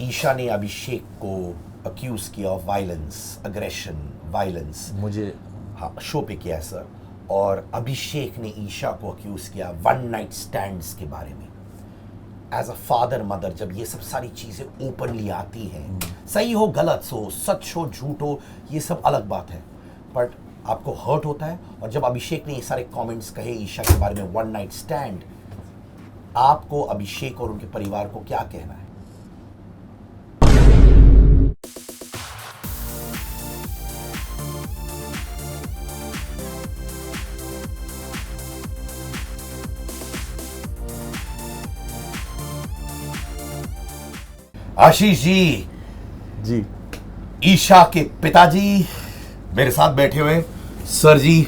ईशा ने अभिषेक को अक्यूज किया ऑफ वायलेंस, अग्रेशन, वायलेंस। मुझे हाँ, शो पे किया है सर। और अभिषेक ने ईशा को अक्यूज किया वन नाइट स्टैंड्स के बारे में। एज अ फादर मदर जब ये सब सारी चीज़ें ओपनली आती हैं, सही हो गलत हो, सच हो झूठ हो, ये सब अलग बात है, बट आपको हर्ट होता है। और जब अभिषेक ने ये सारे कमेंट्स कहे ईशा के बारे में, वन नाइट स्टैंड, आपको अभिषेक और उनके परिवार को क्या कहना है? आशीष जी, जी ईशा के पिताजी मेरे साथ बैठे हुए। सर जी,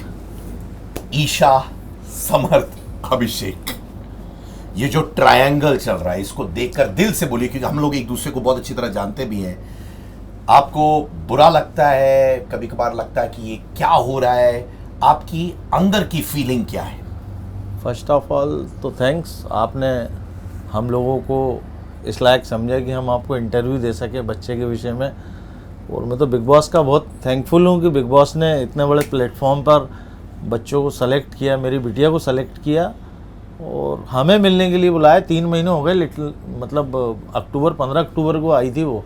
ईशा, समर्थ, अभिषेक, ये जो ट्रायंगल चल रहा है इसको देखकर दिल से बोलिए, क्योंकि हम लोग एक दूसरे को बहुत अच्छी तरह जानते भी हैं। आपको बुरा लगता है, कभी कभार लगता है कि ये क्या हो रहा है, आपकी अंदर की फीलिंग क्या है? फर्स्ट ऑफ ऑल तो थैंक्स, आपने हम लोगों को इस लायक समझा कि हम आपको इंटरव्यू दे सके बच्चे के विषय में। और मैं तो बिग बॉस का बहुत थैंकफुल हूँ कि बिग बॉस ने इतने बड़े प्लेटफॉर्म पर बच्चों को सेलेक्ट किया, मेरी बिटिया को सेलेक्ट किया और हमें मिलने के लिए बुलाया। 3 महीने हो गए, मतलब अक्टूबर 15 अक्टूबर को आई थी वो,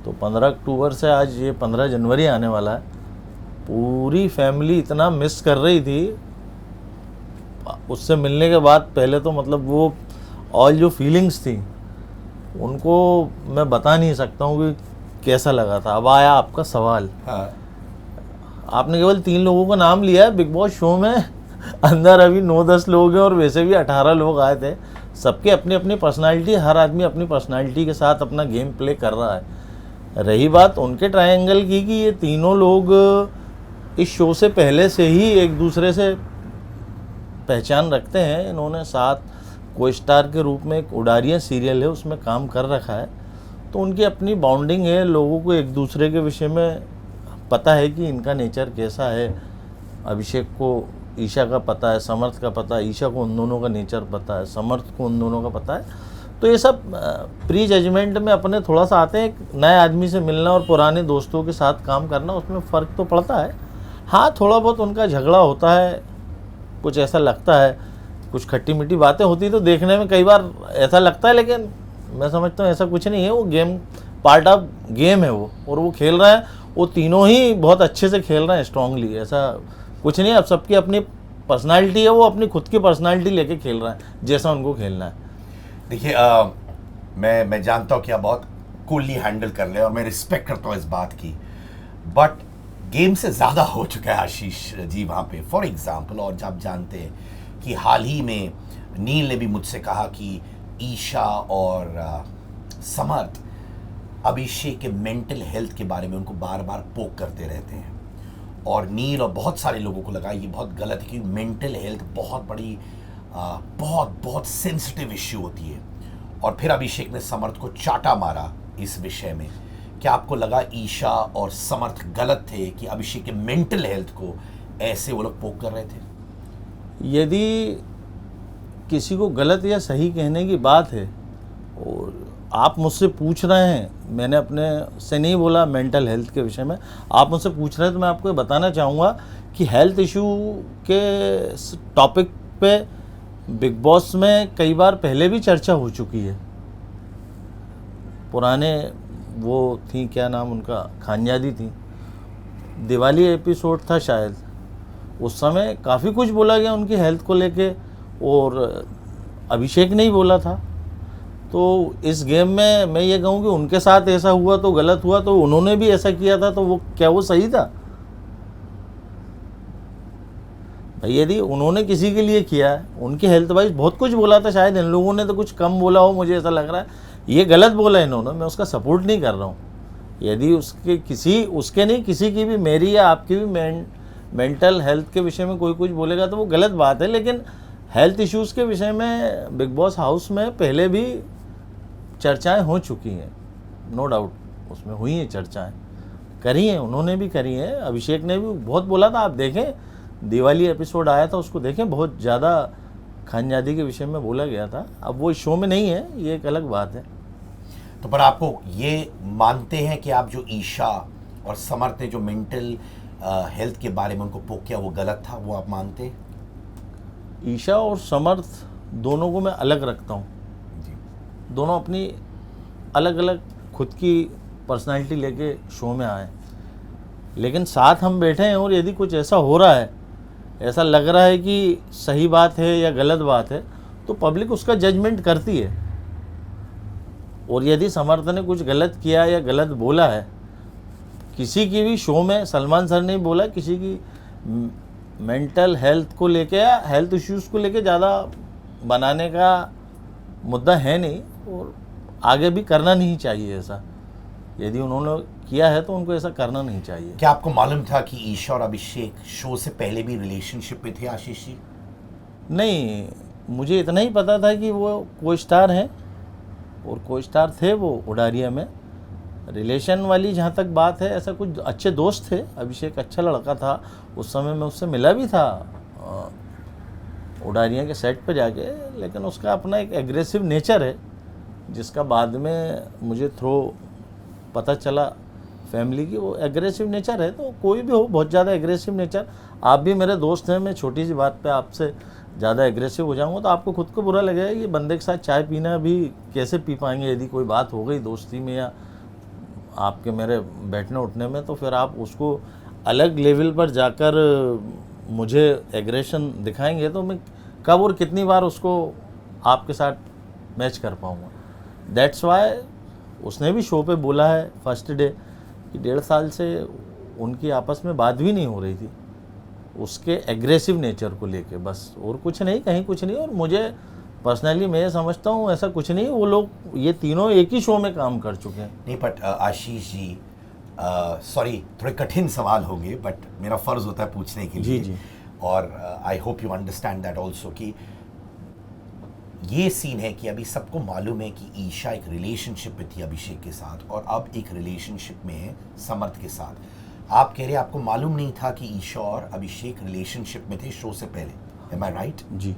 तो 15 अक्टूबर से आज ये 15 जनवरी आने वाला है। पूरी फैमिली इतना मिस कर रही थी उससे मिलने के बाद। पहले तो मतलब वो ऑल जो फीलिंग्स थी उनको मैं बता नहीं सकता हूँ कि कैसा लगा था। अब आया आपका सवाल। हाँ। आपने केवल 3 लोगों का नाम लिया है बिग बॉस शो में, अंदर अभी 9-10 लोग हैं और वैसे भी 18 लोग आए थे। सबके अपनी अपनी पर्सनालिटी, हर आदमी अपनी पर्सनालिटी के साथ अपना गेम प्ले कर रहा है। रही बात उनके ट्रायंगल की कि ये तीनों लोग इस शो से पहले से ही एक दूसरे से पहचान रखते हैं। इन्होंने साथ को स्टार के रूप में एक उडारियाँ सीरियल है उसमें काम कर रखा है, तो उनकी अपनी बॉन्डिंग है। लोगों को एक दूसरे के विषय में पता है कि इनका नेचर कैसा है। अभिषेक को ईशा का पता है, समर्थ का पता है, ईशा को उन दोनों का नेचर पता है, समर्थ को उन दोनों का पता है। तो ये सब प्री जजमेंट में अपने थोड़ा सा आते हैं। एक नए आदमी से मिलना और पुराने दोस्तों के साथ काम करना, उसमें फ़र्क तो पड़ता है। हाँ, थोड़ा बहुत उनका झगड़ा होता है, कुछ ऐसा लगता है, कुछ खट्टी मीठी बातें होती तो देखने में कई बार ऐसा लगता है, लेकिन मैं समझता हूँ ऐसा कुछ नहीं है। वो गेम, पार्ट ऑफ गेम है वो, और वो खेल रहा है। वो तीनों ही बहुत अच्छे से खेल रहे हैं, स्ट्रांगली। ऐसा कुछ नहीं है। अब सबकी अपनी पर्सनालिटी है, वो अपनी खुद की पर्सनालिटी लेके खेल रहा है जैसा उनको खेलना है। देखिए, मैं जानता हूँ कि आप बहुत कूलली हैंडल कर रहे हैं और मैं रिस्पेक्ट करता हूँ इस बात की, बट गेम से ज़्यादा हो चुका है आशीष जी वहाँ पे। फॉर एग्जाम्पल, और जब आप जानते हैं कि हाल ही में नील ने भी मुझसे कहा कि ईशा और समर्थ अभिषेक के मेंटल हेल्थ के बारे में उनको बार बार पोक करते रहते हैं। और नील और बहुत सारे लोगों को लगा ये बहुत गलत है, क्योंकि मेंटल हेल्थ बहुत बड़ी बहुत सेंसिटिव इश्यू होती है। और फिर अभिषेक ने समर्थ को चाटा मारा इस विषय में। क्या आपको लगा ईशा और समर्थ गलत थे कि अभिषेक के मेंटल हेल्थ को ऐसे वो लोग पोक कर रहे थे? यदि किसी को गलत या सही कहने की बात है और आप मुझसे पूछ रहे हैं, मैंने अपने से नहीं बोला मेंटल हेल्थ के विषय में, आप मुझसे पूछ रहे हैं, तो मैं आपको बताना चाहूँगा कि हेल्थ इशू के टॉपिक पे बिग बॉस में कई बार पहले भी चर्चा हो चुकी है। पुराने वो थी, क्या नाम उनका, खानजादी थी, दिवाली एपिसोड था शायद, उस समय काफ़ी कुछ बोला गया उनकी हेल्थ को लेके, और अभिषेक ने ही बोला था। तो इस गेम में मैं ये कहूँ कि उनके साथ ऐसा हुआ तो गलत हुआ, तो उन्होंने भी ऐसा किया था, तो वो क्या वो सही था? भाई, यदि उन्होंने किसी के लिए किया है, उनकी हेल्थ वाइज बहुत कुछ बोला था, शायद इन लोगों ने तो कुछ कम बोला हो, मुझे ऐसा लग रहा है। ये गलत बोला इन्होंने, मैं उसका सपोर्ट नहीं कर रहा हूँ। यदि उसके नहीं, किसी की भी, मेरी या आपकी भी मेंटल हेल्थ के विषय में कोई कुछ बोलेगा तो वो गलत बात है। लेकिन हेल्थ इश्यूज़ के विषय में बिग बॉस हाउस में पहले भी चर्चाएं हो चुकी हैं, नो डाउट, उसमें हुई हैं चर्चाएं, करी हैं, उन्होंने भी करी हैं। अभिषेक ने भी बहुत बोला था, आप देखें, दिवाली एपिसोड आया था उसको देखें, बहुत ज़्यादा खानजादी के विषय में बोला गया था। अब वो इस शो में नहीं है, ये एक अलग बात है। तो पर आपको ये मानते हैं कि आप जो ईशा और समर्थ ने जो मेंटल हेल्थ के बारे में उनको पोक किया वो गलत था, वो आप मानते हैं? ईशा और समर्थ दोनों को मैं अलग रखता हूँ। जी। दोनों अपनी अलग अलग खुद की पर्सनालिटी लेके शो में आए, लेकिन साथ हम बैठे हैं और यदि कुछ ऐसा हो रहा है, ऐसा लग रहा है कि सही बात है या गलत बात है, तो पब्लिक उसका जजमेंट करती है। और यदि समर्थ ने कुछ गलत किया या गलत बोला है, किसी की भी शो में सलमान सर ने बोला, किसी की मेंटल हेल्थ को लेके या हेल्थ इश्यूज़ को लेके ज़्यादा बनाने का मुद्दा है नहीं, और आगे भी करना नहीं चाहिए ऐसा। यदि उन्होंने किया है तो उनको ऐसा करना नहीं चाहिए। क्या आपको मालूम था कि ईशा और अभिषेक शो से पहले भी रिलेशनशिप में थे आशीष जी? नहीं, मुझे इतना ही पता था कि वो को स्टार हैं और को स्टार थे वो उडारिया में। रिलेशन वाली जहाँ तक बात है, ऐसा कुछ अच्छे दोस्त थे। अभिषेक अच्छा लड़का था, उस समय मैं उससे मिला भी था उडारिया के सेट पे जाके, लेकिन उसका अपना एक एग्रेसिव नेचर है जिसका बाद में मुझे थ्रू पता चला फैमिली की, वो एग्रेसिव नेचर है। तो कोई भी हो बहुत ज़्यादा एग्रेसिव नेचर, आप भी मेरे दोस्त हैं, मैं छोटी सी बात पे आपसे ज़्यादा एग्रेसिव हो जाऊंगा तो आपको खुद को बुरा लगेगा। ये बंदे के साथ चाय पीना भी कैसे पी पाएंगे यदि कोई बात हो गई दोस्ती में या आपके मेरे बैठने उठने में, तो फिर आप उसको अलग लेवल पर जाकर मुझे एग्रेशन दिखाएंगे तो मैं कब और कितनी बार उसको आपके साथ मैच कर पाऊँगा। दैट्स वाई उसने भी शो पे बोला है फर्स्ट डे कि 1.5 साल से उनकी आपस में बात भी नहीं हो रही थी, उसके एग्रेसिव नेचर को लेके बस, और कुछ नहीं, कहीं कुछ नहीं। और मुझे पर्सनली मैं समझता हूँ ऐसा कुछ नहीं, वो लोग ये तीनों एक ही शो में काम कर चुके हैं। नहीं, बट आशीष जी, सॉरी थोड़े कठिन सवाल होंगे बट मेरा फ़र्ज़ होता है पूछने के लिए। जी। और I hope you understand that also कि ये सीन है कि अभी सबको मालूम है कि ईशा एक रिलेशनशिप में थी अभिषेक के साथ और अब एक रिलेशनशिप में है समर्थ के साथ। आप कह रहे हैं आपको मालूम नहीं था कि ईशा और अभिषेक रिलेशनशिप में थे शो से पहले, एम आई राइट? जी।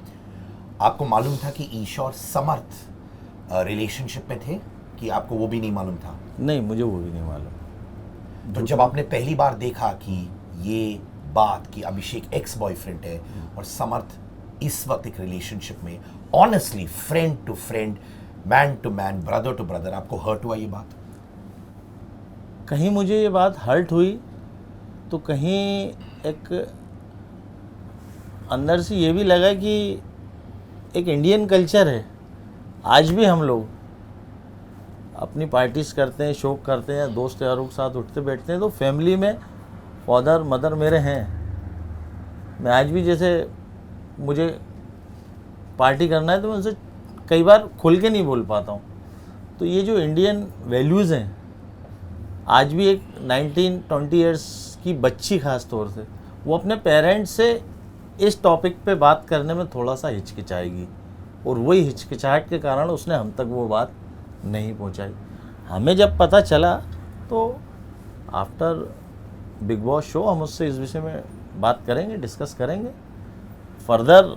आपको मालूम था कि ईशा और समर्थ रिलेशनशिप में थे कि आपको वो भी नहीं मालूम था? नहीं, मुझे वो भी नहीं मालूम। तो जब आपने पहली बार देखा कि ये बात कि अभिषेक एक्स बॉयफ्रेंड है और समर्थ इस वक्त एक रिलेशनशिप में, honestly friend to friend, man to man, brother to brother, आपको हर्ट हुआ ये बात? कहीं मुझे ये बात हर्ट हुई तो कहीं एक अंदर से ये भी लगा कि एक इंडियन कल्चर है, आज भी हम लोग अपनी पार्टीज करते हैं, शौक करते हैं, दोस्त यारों के साथ उठते बैठते हैं, तो फैमिली में फादर मदर मेरे हैं। मैं आज भी जैसे मुझे पार्टी करना है तो मैं उनसे कई बार खुल के नहीं बोल पाता हूँ। तो ये जो इंडियन वैल्यूज़ हैं, आज भी एक 19-20 ईयर्स की बच्ची खास तौर से वो अपने पेरेंट्स से इस टॉपिक पे बात करने में थोड़ा सा हिचकिचाएगी, और वही हिचकिचाहट के कारण उसने हम तक वो बात नहीं पहुंचाई। हमें जब पता चला तो आफ्टर बिग बॉस शो हम उससे इस विषय में बात करेंगे, डिस्कस करेंगे further.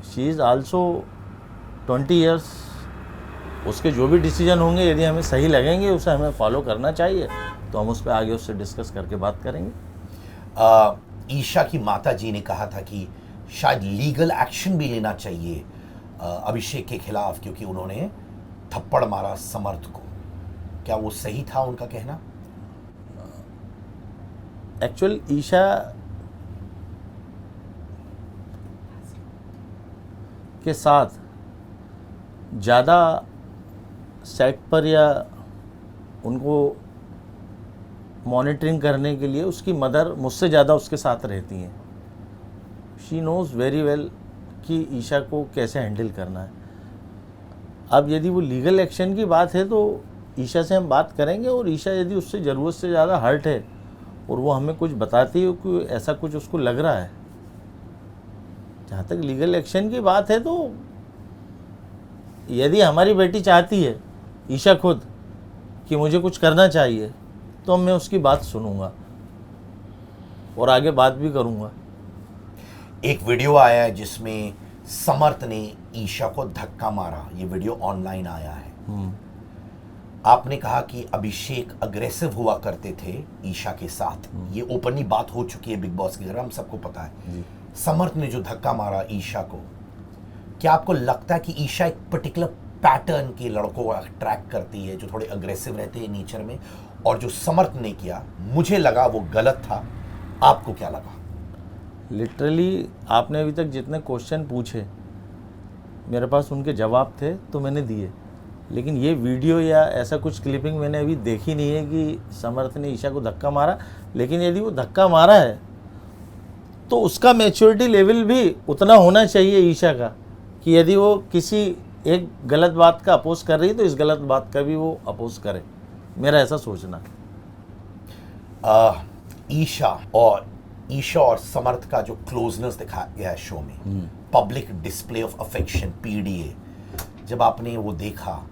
She is also 20 years, उसके जो भी डिसीजन होंगे यदि हमें सही लगेंगे उसे हमें फॉलो करना चाहिए, तो हम उस पर आगे उससे डिस्कस करके बात करेंगे। ईशा की माता जी ने कहा था कि शायद लीगल एक्शन भी लेना चाहिए अभिषेक के खिलाफ क्योंकि उन्होंने थप्पड़ मारा समर्थ को। क्या वो सही था उनका कहना? एक्चुअल ईशा के साथ ज़्यादा सेट पर या उनको मॉनिटरिंग करने के लिए उसकी मदर मुझसे ज़्यादा उसके साथ रहती हैं। शी नोज़ वेरी वेल कि ईशा को कैसे हैंडल करना है। अब यदि वो लीगल एक्शन की बात है तो ईशा से हम बात करेंगे, और ईशा यदि उससे ज़रूरत से ज़्यादा हर्ट है और वो हमें कुछ बताती है कि ऐसा कुछ उसको लग रहा है, जहाँ तक लीगल एक्शन की बात है तो यदि हमारी बेटी चाहती है ईशा खुद कि मुझे कुछ करना चाहिए तो मैं उसकी बात सुनूंगा और आगे बात भी करूंगा। एक वीडियो आया है जिसमें समर्थ ने ईशा को धक्का मारा, ये वीडियो ऑनलाइन आया है। आपने कहा कि अभिषेक अग्रेसिव हुआ करते थे ईशा के साथ, ये ओपनली बात हो चुकी है बिग बॉस के घर में, हम सबको पता है। समर्थ ने जो धक्का मारा ईशा को, क्या आपको लगता है कि ईशा एक पर्टिकुलर पैटर्न के लड़कों को अट्रैक्ट करती है जो थोड़े अग्रेसिव रहते हैं नेचर में, और जो समर्थ ने किया मुझे लगा वो गलत था, आपको क्या लगा? लिटरली आपने अभी तक जितने क्वेश्चन पूछे मेरे पास उनके जवाब थे तो मैंने दिए, लेकिन ये वीडियो या ऐसा कुछ क्लिपिंग मैंने अभी देखी नहीं है कि समर्थ ने ईशा को धक्का मारा। लेकिन यदि वो धक्का मारा है तो उसका मैच्योरिटी लेवल भी उतना होना चाहिए ईशा का, कि यदि वो किसी एक गलत बात का अपोज कर रही है तो इस गलत बात का भी वो अपोज करे, मेरा ऐसा सोचना। ईशा और समर्थ का जो क्लोजनेस दिखाया गया है शो में, public display of affection, PDA, जब आपने वो देखा,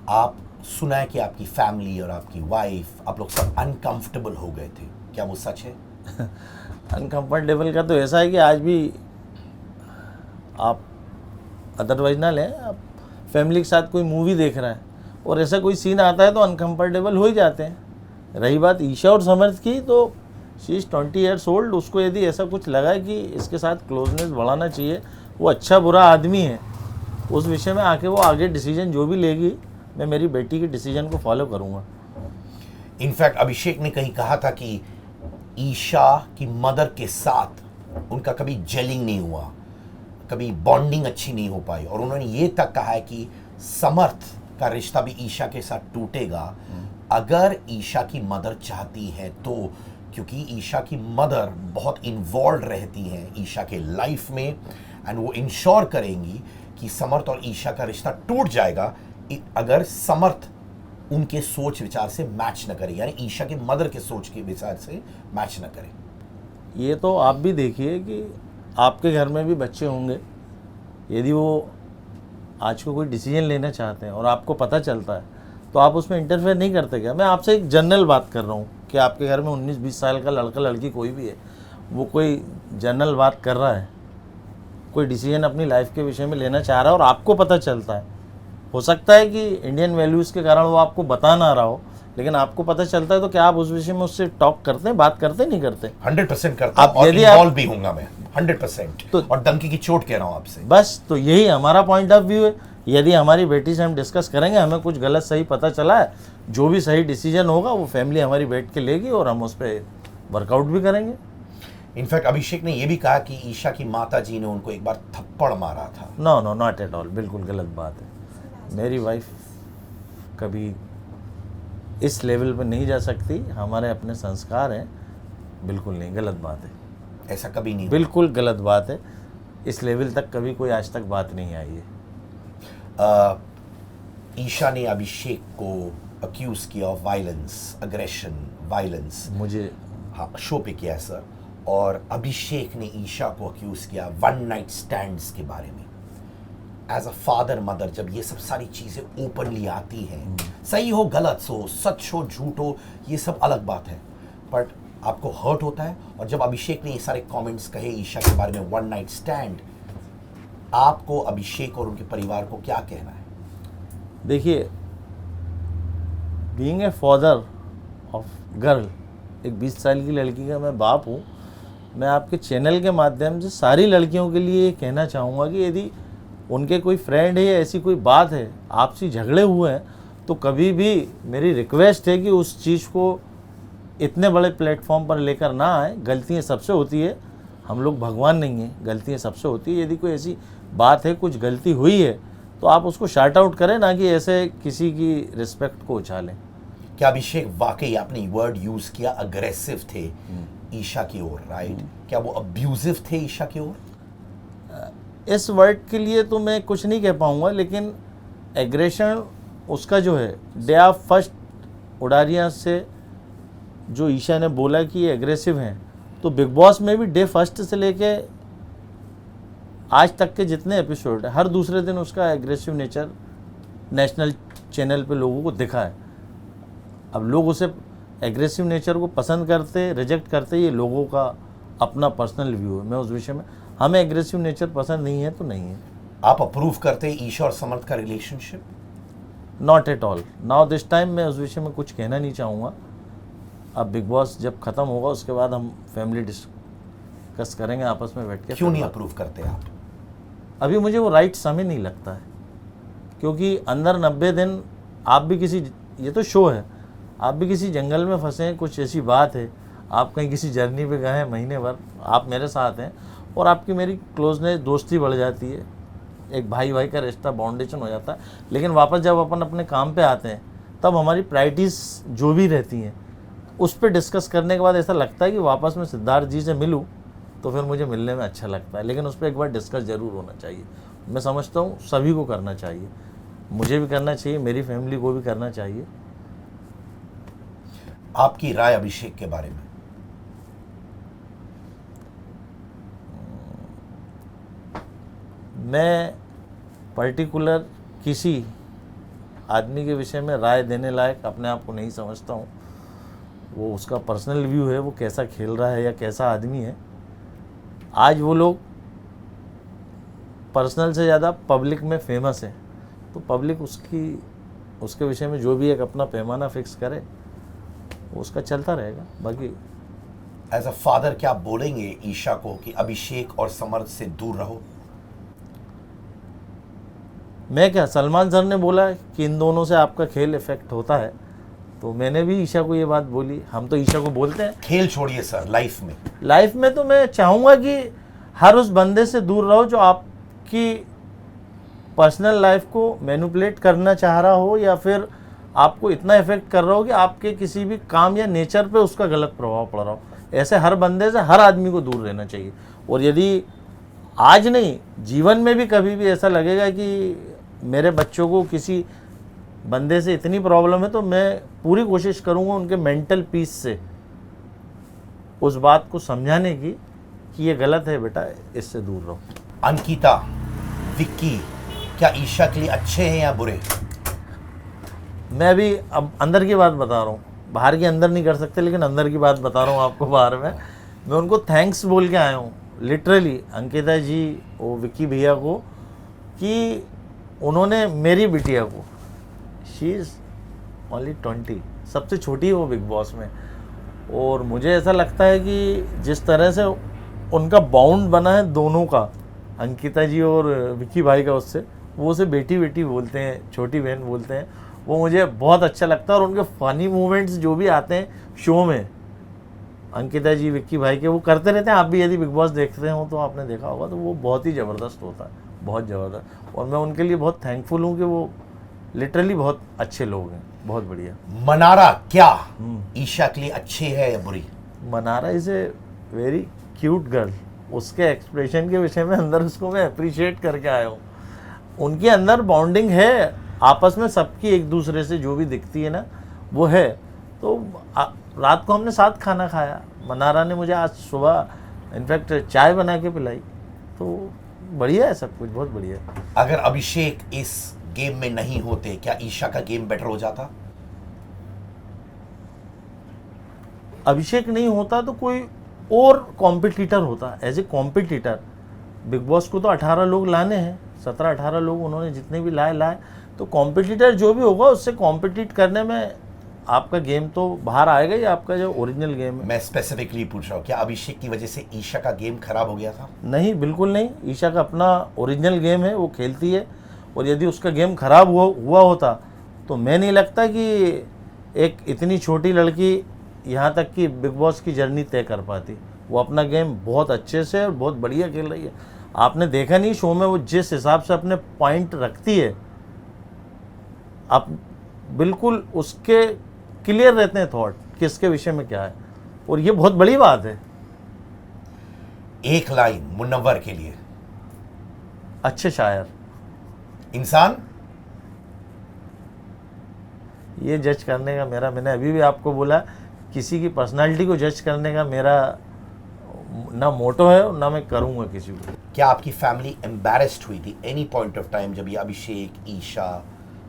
आप सुना है कि आपकी फैमिली और आपकी वाइफ, आप लोग सब अनकंफर्टेबल हो गए थे, क्या वो सच है? अनकंफर्टेबल का तो ऐसा है कि आज भी आप अदरवाइज ना लें, आप फैमिली के साथ कोई मूवी देख रहा है और ऐसा कोई सीन आता है तो अनकंफर्टेबल हो ही जाते हैं। रही बात ईशा और समर्थ की, तो शी इज़ 20 ईयर्स ओल्ड, उसको यदि ऐसा कुछ लगा कि इसके साथ क्लोजनेस बढ़ाना चाहिए, वो अच्छा बुरा आदमी है, उस विषय में आके वो आगे डिसीजन जो भी लेगी, मैं मेरी बेटी के डिसीजन को फॉलो करूँगा। इनफैक्ट अभिषेक ने कहीं कहा था कि ईशा की मदर के साथ उनका कभी जेलिंग नहीं हुआ, कभी बॉन्डिंग अच्छी नहीं हो पाई, और उन्होंने ये तक कहा है कि समर्थ का रिश्ता भी ईशा के साथ टूटेगा अगर ईशा की मदर चाहती है तो, क्योंकि ईशा की मदर बहुत इन्वॉल्व रहती हैं ईशा के लाइफ में, एंड वो इंश्योर करेंगी कि समर्थ और ईशा का रिश्ता टूट जाएगा अगर समर्थ उनके सोच विचार से मैच न करे, यानी ईशा के मदर के सोच के विचार से मैच न करे। ये तो आप भी देखिए कि आपके घर में भी बच्चे होंगे, यदि वो आज को कोई डिसीजन लेना चाहते हैं और आपको पता चलता है तो आप उसमें इंटरफेयर नहीं करते क्या? मैं आपसे एक जनरल बात कर रहा हूँ कि आपके घर में 19-20 साल का लड़का लड़की कोई भी है, वो कोई जनरल बात कर रहा है, कोई डिसीजन अपनी लाइफ के विषय में लेना चाह रहा है और आपको पता चलता है, हो सकता है कि इंडियन वैल्यूज़ के कारण वो आपको बता ना रहा हो, लेकिन आपको पता चलता है, तो क्या आप उस विषय में उससे टॉक करते हैं, बात करते नहीं करते? 100% करता हूं, और इन्वॉल्व भी हूंगा मैं 100%, तो और धमकी की चोट कह रहा हूं आपसे। बस तो यही हमारा पॉइंट ऑफ व्यू है। यदि हमारी बेटी से हम डिस्कस करेंगे, हमें कुछ गलत सही पता चला है, जो भी सही डिसीजन होगा वो फैमिली हमारी बैठ के लेगी और हम उस पर वर्कआउट भी करेंगे। इनफैक्ट अभिषेक ने यह भी कहा कि ईशा की माता जी ने उनको एक बार थप्पड़ मारा था। No no, not at all, बिल्कुल गलत बात है। मेरी वाइफ कभी इस लेवल पर नहीं जा सकती, हमारे अपने संस्कार हैं, बिल्कुल नहीं, गलत बात है, ऐसा कभी नहीं, बिल्कुल गलत बात है, इस लेवल तक कभी कोई आज तक बात नहीं आई है। ईशा ने अभिषेक को अक्यूज किया ऑफ वायलेंस, अग्रेशन, वायलेंस, मुझे हाँ शो पे किया है सर, और अभिषेक ने ईशा को अक्यूज किया वन नाइट स्टैंड्स के बारे में। एज अ फादर मदर जब ये सब सारी चीज़ें ओपनली आती हैं, सही हो गलत हो, सच हो झूठ हो, ये सब अलग बात है, बट आपको हर्ट होता है। और जब अभिषेक ने ये सारे कमेंट्स कहे ईशा के बारे में, वन नाइट स्टैंड, आपको अभिषेक और उनके परिवार को क्या कहना है? देखिए, being a father of girl, एक 20 साल की लड़की का मैं बाप हूँ, मैं आपके चैनल के माध्यम से सारी लड़कियों के लिए ये कहना चाहूँगा कि यदि उनके कोई फ्रेंड है या ऐसी कोई बात है, आपसी झगड़े हुए हैं, तो कभी भी मेरी रिक्वेस्ट है कि उस चीज़ को इतने बड़े प्लेटफॉर्म पर लेकर ना आए। गलतियाँ सबसे होती है, हम लोग भगवान नहीं हैं, गलतियाँ सबसे होती है। यदि कोई ऐसी बात है, कुछ गलती हुई है, तो आप उसको शार्ट आउट करें, ना कि ऐसे किसी की रिस्पेक्ट को उछालें। क्या अभिषेक वाकई, आपने वर्ड यूज किया अग्रेसिव थे ईशा की ओर, राइट? क्या वो अब्यूजिव थे ईशा की ओर? इस वर्ड के लिए तो मैं कुछ नहीं कह पाऊँगा, लेकिन एग्रेशन उसका जो है, डे ऑफ फर्स्ट उडारिया से जो ईशा ने बोला कि ये एग्रेसिव हैं, तो बिग बॉस में भी डे फर्स्ट से लेके आज तक के जितने एपिसोड है, हर दूसरे दिन उसका एग्रेसिव नेचर नेशनल चैनल पे लोगों को दिखा है। अब लोग उसे एग्रेसिव नेचर को पसंद करते, रिजेक्ट करते, ये लोगों का अपना पर्सनल व्यू है। मैं उस विषय में, हमें एग्रेसिव नेचर पसंद नहीं है तो नहीं है। आप अप्रूव करते ईशा और समर्थ का relationship? Not at all. Now this time मैं उस विषय में कुछ कहना नहीं चाहूँगा। अब बिग बॉस जब ख़त्म होगा उसके बाद हम फैमिली डिस्कस करेंगे आपस में बैठ के। क्यों नहीं अप्रूव करते आप? अभी मुझे वो राइट समय नहीं लगता है, क्योंकि अंदर 90 दिन आप भी किसी, ये तो शो है, आप भी किसी जंगल में फंसे हैं, कुछ ऐसी बात है, आप कहीं किसी जर्नी पे गए हैं महीने भर, आप मेरे साथ हैं और आपकी मेरी क्लोजनेस दोस्ती बढ़ जाती है, एक भाई भाई का रिश्ता बाउंडेशन हो जाता है। लेकिन वापस जब अपन अपने काम पे आते हैं तब हमारी प्रायोरिटीज़ जो भी रहती हैं उस पर डिस्कस करने के बाद ऐसा लगता है कि वापस मैं सिद्धार्थ जी से मिलूं तो फिर मुझे मिलने में अच्छा लगता है, लेकिन उस पर एक बार डिस्कस ज़रूर होना चाहिए। मैं समझता हूँ सभी को करना चाहिए, मुझे भी करना चाहिए, मेरी फैमिली को भी करना चाहिए। आपकी राय अभिषेक के बारे में? मैं पर्टिकुलर किसी आदमी के विषय में राय देने लायक अपने आप को नहीं समझता हूँ। वो उसका पर्सनल व्यू है, वो कैसा खेल रहा है या कैसा आदमी है। आज वो लोग पर्सनल से ज़्यादा पब्लिक में फेमस है, तो पब्लिक उसके विषय में जो भी एक अपना पैमाना फिक्स करे वो उसका चलता रहेगा। बाकी एज अ फादर क्या आप बोलेंगे ईशा को कि अभिषेक और समर्थ से दूर रहो? मैं क्या, सलमान सर ने बोला कि इन दोनों से आपका खेल इफेक्ट होता है, तो मैंने भी ईशा को ये बात बोली। हम तो ईशा को बोलते हैं। खेल छोड़िए सर, लाइफ में तो मैं चाहूँगा कि हर उस बंदे से दूर रहो जो आपकी पर्सनल लाइफ को मैनिपुलेट करना चाह रहा हो या फिर आपको इतना इफेक्ट कर रहा हो कि आपके किसी भी काम या नेचर पे उसका गलत प्रभाव पड़ रहा हो। ऐसे हर बंदे से हर आदमी को दूर रहना चाहिए। और यदि आज नहीं, जीवन में भी कभी भी ऐसा लगेगा कि मेरे बच्चों को किसी बंदे से इतनी प्रॉब्लम है, तो मैं पूरी कोशिश करूँगा उनके मेंटल पीस से उस बात को समझाने की कि ये गलत है बेटा, इससे दूर रहो। अंकिता, विक्की क्या ईशा के लिए अच्छे हैं या बुरे? मैं अभी अब अंदर की बात बता रहा हूँ, बाहर की अंदर नहीं कर सकते, लेकिन अंदर की बात बता रहा हूँ आपको। बाहर में मैं उनको थैंक्स बोल के आया हूँ लिटरली, अंकिता जी और विक्की भैया को, कि उन्होंने मेरी बिटिया को, शी इज़ ओनली 20, सबसे छोटी है वो बिग बॉस में, और मुझे ऐसा लगता है कि जिस तरह से उनका बाउंड बना है दोनों का, अंकिता जी और विक्की भाई का, उससे वो उसे बेटी बेटी बोलते हैं, छोटी बहन बोलते हैं, वो मुझे बहुत अच्छा लगता है। और उनके फ़नी मोमेंट्स जो भी आते हैं शो में, अंकिता जी विक्की भाई के, वो करते रहते हैं। आप भी यदि बिग बॉस देखते हो तो आपने देखा होगा, तो वो बहुत ही ज़बरदस्त होता है, बहुत ज़बरदस्त। और मैं उनके लिए बहुत थैंकफुल हूँ कि वो लिटरली बहुत अच्छे लोग हैं, बहुत बढ़िया। मनारा क्या ईशा के लिए अच्छी है या बुरी? Mannara is a very cute girl. उसके एक्सप्रेशन के विषय में अंदर उसको मैं अप्रिशिएट करके आया हूँ। उनके अंदर बॉन्डिंग है आपस में सबकी, एक दूसरे से जो भी दिखती है ना वो है। तो रात को हमने साथ खाना खाया, मनारा ने मुझे आज सुबह इनफैक्ट चाय बना के पिलाई, तो बढ़िया है सब कुछ, बहुत बढ़िया है। अगर अभिषेक इस गेम में नहीं होते क्या ईशा का गेम बेटर हो जाता? अभिषेक नहीं होता तो कोई और कॉम्पिटिटर होता। As a competitor Bigg Boss को तो 18 लोग लाने हैं, 17-18 लोग उन्होंने जितने भी लाए, तो कॉम्पिटिटर जो भी होगा उससे कॉम्पिटिट करने में आपका गेम तो बाहर आएगा ही, आपका जो ओरिजिनल गेम है। मैं स्पेसिफिकली पूछ रहा हूँ, क्या अभिषेक की वजह से ईशा का गेम खराब हो गया था? नहीं, बिल्कुल नहीं। ईशा का अपना ओरिजिनल गेम है, वो खेलती है, और यदि उसका गेम खराब हुआ होता तो मैं नहीं लगता कि एक इतनी छोटी लड़की यहाँ तक कि बिग बॉस की जर्नी तय कर पाती। वो अपना गेम बहुत अच्छे से और बहुत बढ़िया खेल रही है। आपने देखा नहीं शो में वो जिस हिसाब से अपने पॉइंट रखती है, आप बिल्कुल उसके क्लियर रहते हैं थॉट किसके विषय में क्या है, और ये बहुत बड़ी बात है। एक लाइन मुनव्वर के लिए। अच्छे शायर। इंसान। ये जज करने का मैंने अभी भी आपको बोला, किसी की पर्सनालिटी को जज करने का मेरा ना मोटो है और ना मैं करूँगा किसी को। क्या आपकी फैमिली एम्बैरेस्ड हुई थी एनी पॉइंट ऑफ टाइम जब ये अभिषेक, ईशा,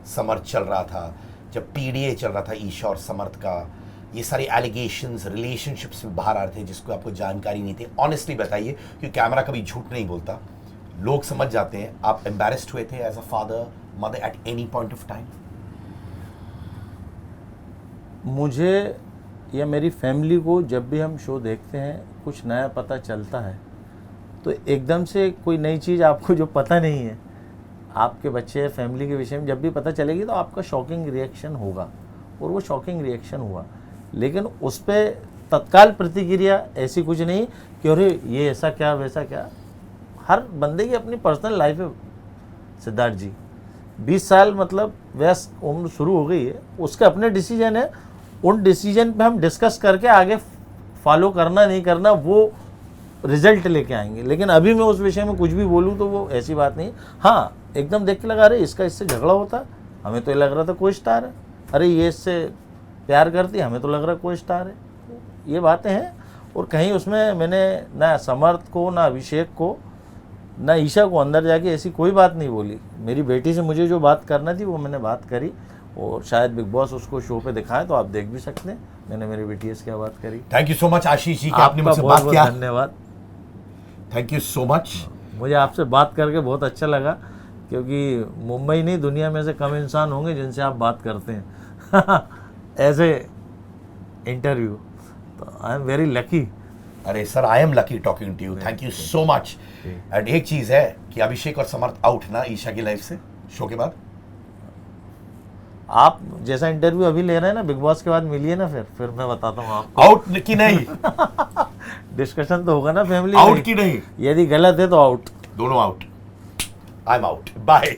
समर्थ चल रहा था, जब पीडीए चल रहा था ईशा और समर्थ का, ये सारे एलिगेशंस रिलेशनशिप्स में बाहर आ रहे थे जिसको आपको जानकारी नहीं थी? ऑनेस्टली बताइए, क्योंकि कैमरा कभी झूठ नहीं बोलता, लोग समझ जाते हैं। आप एम्बैरेस्ड हुए थे as a father, mother at any point of time? मुझे या मेरी फैमिली को जब भी हम शो देखते हैं कुछ नया पता चलता है तो एकदम से कोई नई चीज़ आपको जो पता नहीं है आपके बच्चे फैमिली के विषय में जब भी पता चलेगी तो आपका शॉकिंग रिएक्शन होगा और वो शॉकिंग रिएक्शन हुआ। लेकिन उस पर तत्काल प्रतिक्रिया ऐसी कुछ नहीं कि अरे ये ऐसा क्या वैसा क्या। हर बंदे की अपनी पर्सनल लाइफ है सिद्धार्थ जी। 20 साल मतलब व्यस्त उम्र शुरू हो गई है, उसके अपने डिसीजन है, उन डिसीजन पे हम डिस्कस करके आगे फॉलो करना नहीं करना वो रिजल्ट लेके आएंगे। लेकिन अभी मैं उस विषय में कुछ भी बोलूँ तो वो ऐसी बात नहीं। हाँ, एकदम देख के लगा अरे इसका इससे झगड़ा होता, हमें तो ये लग रहा था कोई स्टार है, अरे ये इससे प्यार करती, हमें तो लग रहा है कोई स्टार है। ये बातें हैं। और कहीं उसमें मैंने ना समर्थ को ना अभिषेक को ना ईशा को अंदर जाके ऐसी कोई बात नहीं बोली। मेरी बेटी से मुझे जो बात करना थी वो मैंने बात करी और शायद बिग बॉस उसको शो पे दिखाए तो आप देख भी सकते हैं मैंने मेरी बेटी से क्या बात करी। Thank you so much Ashish ji कि आपने मुझसे बहुत बात किया। धन्यवाद। Thank you so much. मुझे आपसे बात करके बहुत अच्छा लगा क्योंकि मुंबई नहीं दुनिया में से कम इंसान होंगे जिनसे आप बात करते हैं एज ए इंटरव्यू। तो आई एम वेरी लकी। अरे sir, I am lucky talking to you. Thank you so much. And एक चीज है कि अभिषेक और समर्थ आउट ना ईशा की लाइफ से शो के बाद। आप जैसा इंटरव्यू अभी ले रहे हैं ना बिग बॉस के बाद मिलिए ना फिर मैं बताता हूँ आपको। आउट की नहीं डिस्कशन तो होगा ना फैमिली। आउट की नहीं, यदि गलत है तो आउट। दोनों out. I am out. Bye.